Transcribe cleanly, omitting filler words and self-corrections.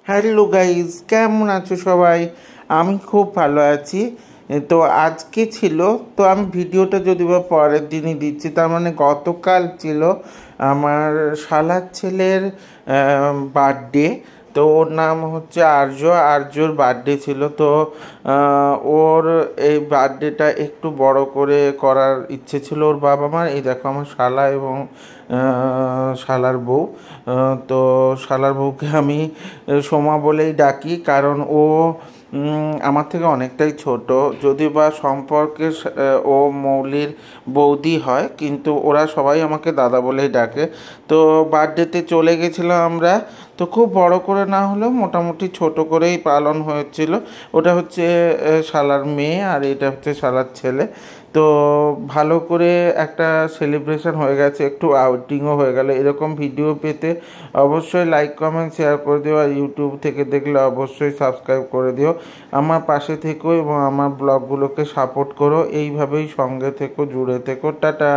Hello guys, কেমন আছো সবাই? আমি খুব ভালো আছি। তো আজকে ছিল, তো আমি ভিডিওটা যদি বা পরের দিনই দিচ্ছি, তার মানে গতকাল ছিল আমার শালার ছেলের বার্থডে। তো ওর নাম হচ্ছে আর্য। আর্যর বার্থডে ছিল। তো ওর এই বার্থডেটা একটু বড় করে করার ইচ্ছে ছিল ওর বাবা মার। এই দেখো আমার শালা এবং শালার বউ। তো শালার বউকে আমি সোমা বলেই ডাকি, কারণ ও আমার থেকে অনেকটাই ছোট। যদি বা সম্পর্কে ও মৌলির বৌদি হয়, কিন্তু ওরা সবাই আমাকে দাদা বলেই ডাকে। তো বার্থডেতে চলে গেছিলাম আমরা। তো খুব বড় করে না হলেও মোটামুটি ছোট করেই পালন হয়েছিল। ওটা হচ্ছে শালার মেয়ে আর এটা হচ্ছে শালার ছেলে। তো ভালো করে একটা সেলিব্রেশন হয়ে গেছে, একটু আউটিংও হয়ে গেল। এরকম ভিডিও পেতে অবশ্যই লাইক কমেন্ট শেয়ার করে দিও, আর ইউটিউব থেকে দেখলে অবশ্যই সাবস্ক্রাইব করে দিও। আমার পাশে থেকো এবং আমার ব্লগগুলোকে সাপোর্ট করো। এইভাবেই সঙ্গে থেকো, জুড়ে থেকো। টাটা।